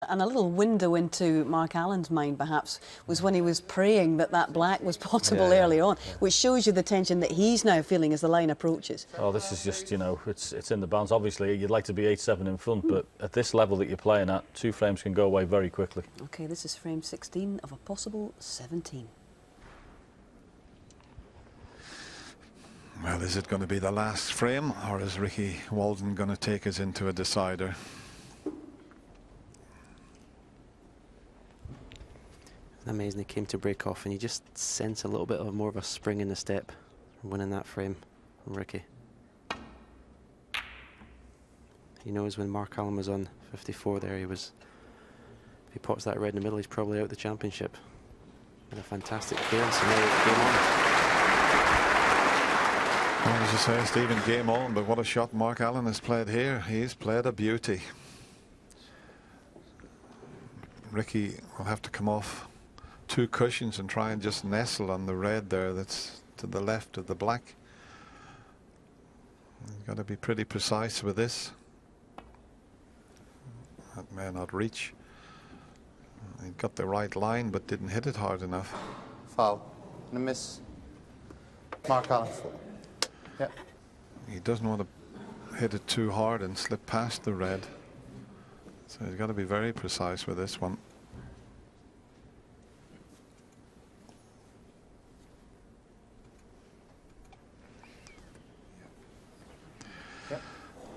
And a little window into Mark Allen's mind, perhaps, was when he was praying that that black was possible early on, which shows you the tension that he's now feeling as the line approaches. Oh, this is just, you know, it's in the balance. Obviously, you'd like to be 8-7 in front, but at this level that you're playing at, 2 frames can go away very quickly. OK, this is frame 16 of a possible 17. Well, is it going to be the last frame, or is Ricky Walden going to take us into a decider? Amazing, he came to break off, and you just sense a little bit of more of a spring in the step, winning that frame from Ricky. He knows when Mark Allen was on 54 there, if he pots that red in the middle, he's probably out the championship. With a fantastic clearance, and now it's game on. Well, as you say, Stephen, game on, but what a shot Mark Allen has played here. He's played a beauty. Ricky will have to come off 2 cushions and try and just nestle on the red there that's to the left of the black. You've got to be pretty precise with this. That may not reach. He got the right line but didn't hit it hard enough. Foul. And a miss. Mark Allen. Yeah. He doesn't want to hit it too hard and slip past the red. So he's got to be very precise with this one.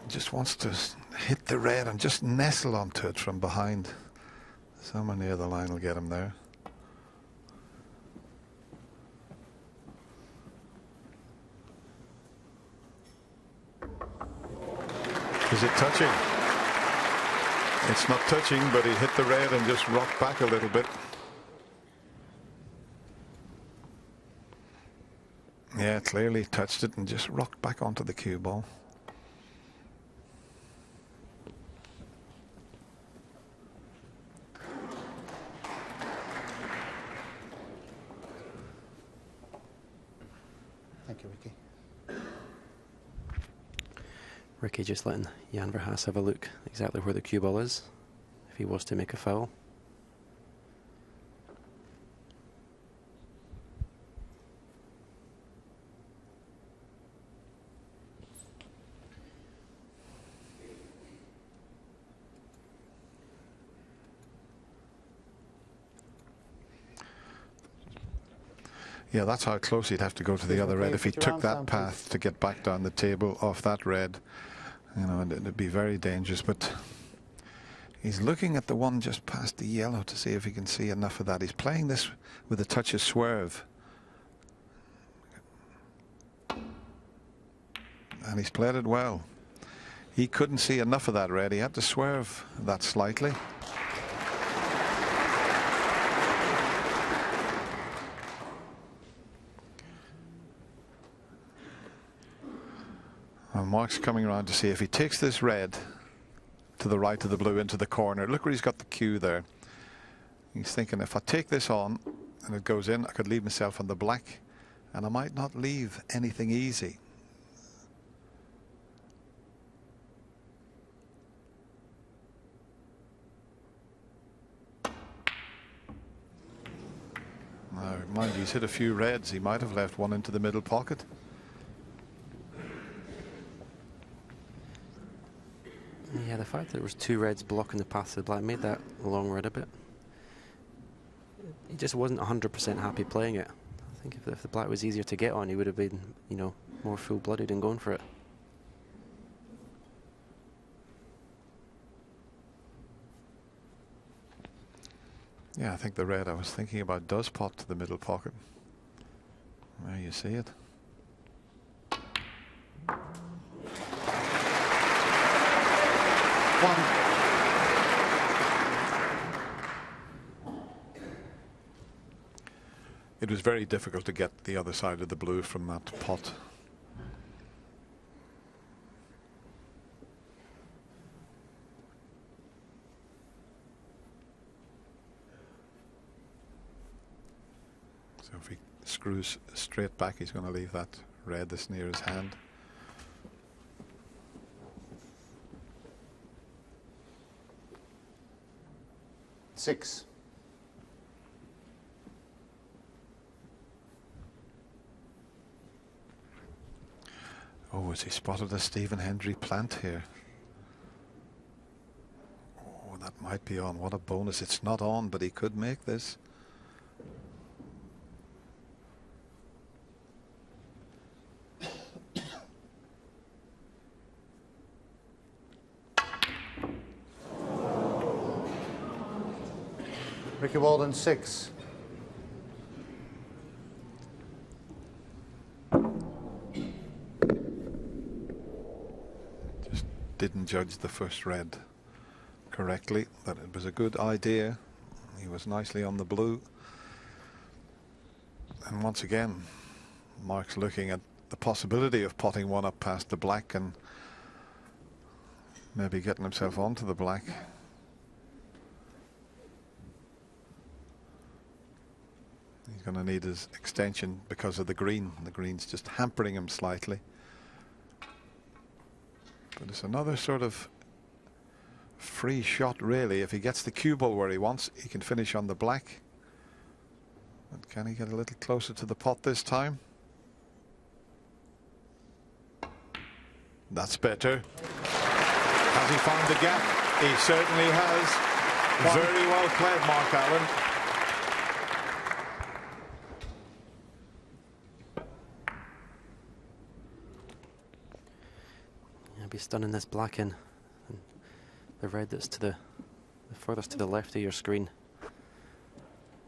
Just wants to hit the red and just nestle onto it from behind. Somewhere near the line will get him there. Is it touching? It's not touching, but he hit the red and just rocked back a little bit. Yeah, clearly touched it and just rocked back onto the cue ball. Thank you, Ricky. Ricky just letting Jan Verhaas have a look exactly where the cue ball is, if he was to make a foul. Yeah, that's how close he'd have to go to the other red if he took that path to get back down the table off that red. You know, and it'd be very dangerous. But he's looking at the one just past the yellow to see if he can see enough of that. He's playing this with a touch of swerve. And he's played it well. He couldn't see enough of that red. He had to swerve that slightly. And Mark's coming around to see if he takes this red to the right of the blue into the corner. Look where he's got the cue there. He's thinking, if I take this on and it goes in, I could leave myself on the black, and I might not leave anything easy. Now, mind you, he's hit a few reds. He might have left one into the middle pocket. Yeah, the fact that there was 2 reds blocking the path to the black made that long red a bit. He just wasn't 100% happy playing it. I think if the black was easier to get on, he would have been, you know, more full-blooded and going for it. Yeah, I think the red I was thinking about does pot to the middle pocket. There you see it. It was very difficult to get the other side of the blue from that pot. So if he screws straight back, he's going to leave that red that's near his hand. 6. Oh, has he spotted a Stephen Hendry plant here? Oh, that might be on. What a bonus. It's not on, but he could make this. Ricky Walden, 6. Just didn't judge the first red correctly, but it was a good idea. He was nicely on the blue. And once again, Mark's looking at the possibility of potting one up past the black and maybe getting himself onto the black. He's going to need his extension because of the green. The green's just hampering him slightly. But it's another sort of free shot, really. If he gets the cue ball where he wants, he can finish on the black. But can he get a little closer to the pot this time? That's better. Has he found the gap? He certainly has. Very well played, Mark Allen. I'll be stunning this black in. And the red that's to the furthest to the left of your screen.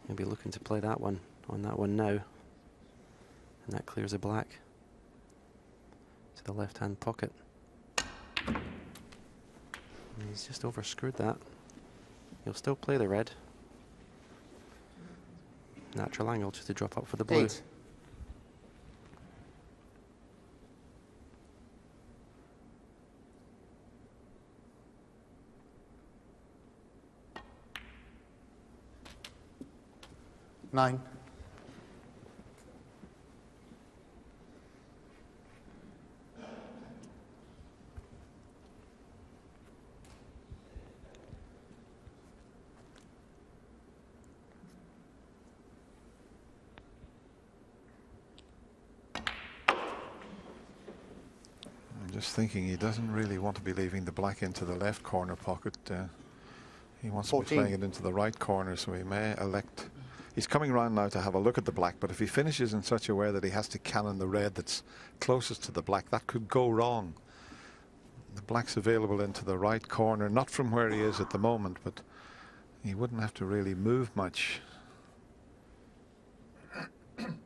You'll be looking to play that one on that one now. And that clears the black to the left-hand pocket. And he's just overscrewed that. He'll still play the red. Natural angle just to drop up for the blue. 8. Nine. I'm just thinking he doesn't really want to be leaving the black into the left corner pocket. He wants 14. to be playing it into the right corner, so he may elect. He's coming round now to have a look at the black, but if he finishes in such a way that he has to cannon the red that's closest to the black, that could go wrong. The black's available into the right corner, not from where he is at the moment, but he wouldn't have to really move much. And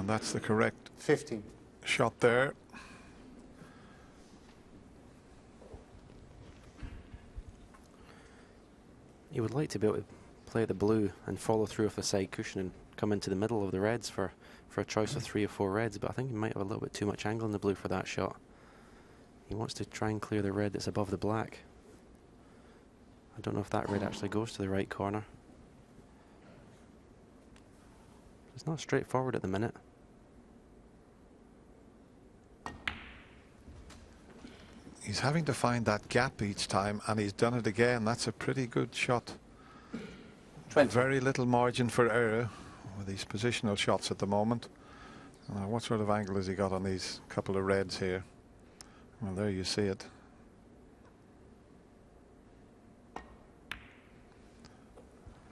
that's the correct 15. shot there. You would like to be able to play the blue and follow through with the side cushion and come into the middle of the reds for a choice of 3 or 4 reds, but I think he might have a little bit too much angle in the blue for that shot. He wants to try and clear the red that's above the black. I don't know if that red actually goes to the right corner. It's not straightforward at the minute. He's having to find that gap each time, and he's done it again. That's a pretty good shot. 20. Very little margin for error with these positional shots at the moment. What sort of angle has he got on these couple of reds here? Well, there you see it.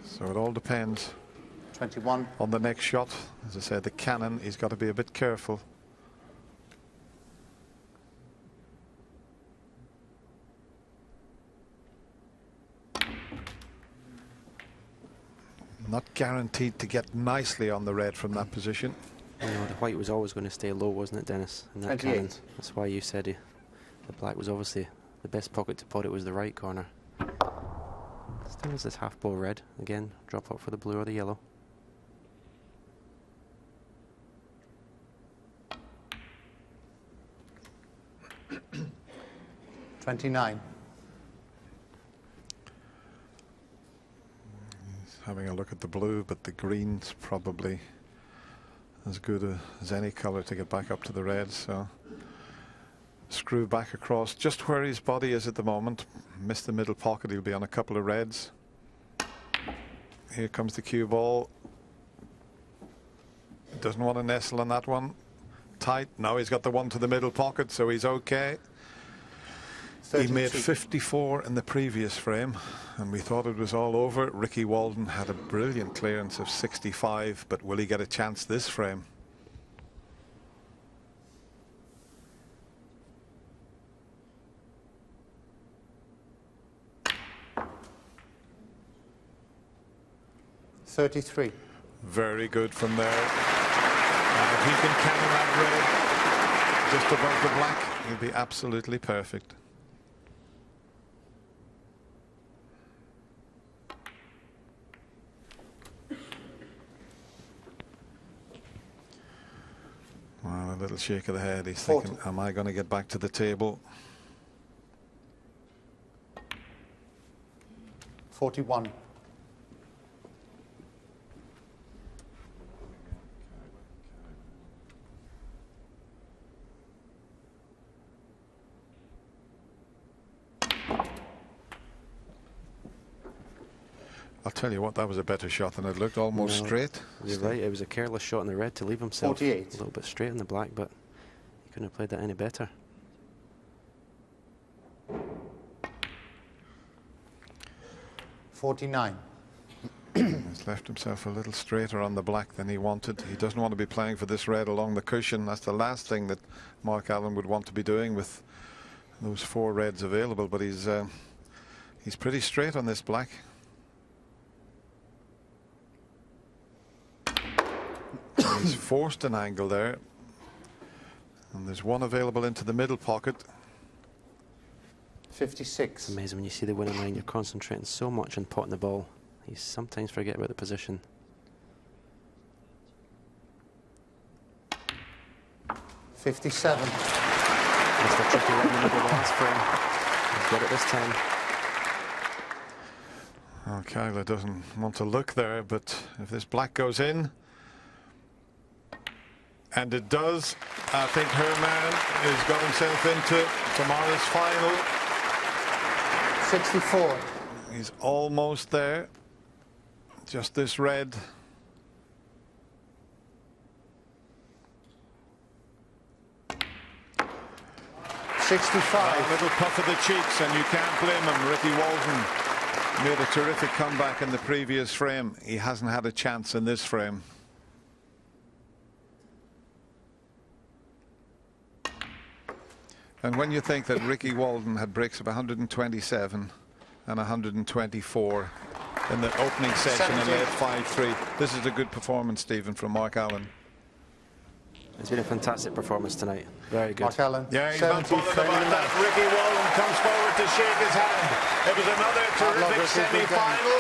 So it all depends 21. on the next shot. As I said, the cannon, he's got to be a bit careful. Not guaranteed to get nicely on the red from that position. You know, the white was always going to stay low, wasn't it, Dennis? In that 28. cannon. That's why you said the black was obviously the best pocket to pot. It was the right corner. Still has this half bowl red. Again, drop up for the blue or the yellow. $29. Having a look at the blue, but the green's probably as good as any color to get back up to the red. So screw back across just where his body is at the moment. Missed the middle pocket. He'll be on a couple of reds. Here comes the cue ball. Doesn't want to nestle on that one. Tight. Now he's got the one to the middle pocket, so he's okay. 32. He made 54 in the previous frame, and we thought it was all over. Ricky Walden had a brilliant clearance of 65, but will he get a chance this frame? $33. Very good from there. And if he can cannon that red just above the black, he'll be absolutely perfect. Well, a little shake of the head. He's 40. thinking, am I going to get back to the table? 41. I'll tell you what, that was a better shot than it looked, almost straight. You're right, it was a careless shot in the red to leave himself 48. a little bit straight in the black, but he couldn't have played that any better. 49. He's left himself a little straighter on the black than he wanted. He doesn't want to be playing for this red along the cushion. That's the last thing that Mark Allen would want to be doing with those 4 reds available, but he's pretty straight on this black. He's forced an angle there, and there's one available into the middle pocket. 56. It's amazing when you see the winning line, you're concentrating so much on potting the ball. You sometimes forget about the position. 57. Missed a tricky one in the middle of the last frame. He's got it this time. Well, Kyler doesn't want to look there, but if this black goes in, and it does, I think Herman has got himself into tomorrow's final. 64. He's almost there. Just this red. A 65. little puff of the cheeks, and you can't blame him. Ricky Walden made a terrific comeback in the previous frame. He hasn't had a chance in this frame. And when you think that Ricky Walden had breaks of 127 and 124 in the opening session and led 5-3, this is a good performance, Stephen, from Mark Allen. It's been a fantastic performance tonight. Very good. Mark Allen. Yeah, he's not 70, bothered about that. Ricky Walden comes forward to shake his hand. It was another terrific semi-final,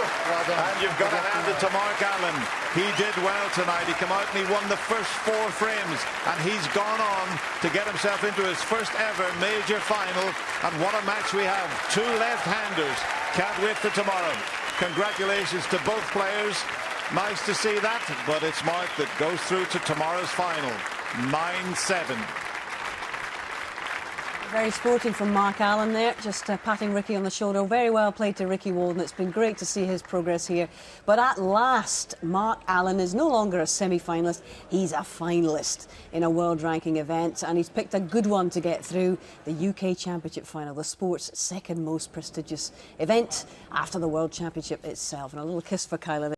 and you've got to hand it to Mark Allen. He did well tonight. He came out and he won the first 4 frames, and he's gone on to get himself into his first ever major final. And what a match we have. 2 left-handers. Can't wait for tomorrow. Congratulations to both players. Nice to see that, but it's Mark that goes through to tomorrow's final. 9-7. Very sporting from Mark Allen there, just patting Ricky on the shoulder. Very well played to Ricky Walden. It's been great to see his progress here. But at last, Mark Allen is no longer a semi-finalist. He's a finalist in a world ranking event, and he's picked a good one to get through the UK Championship final, the sport's second most prestigious event after the World Championship itself. And a little kiss for Kyler there.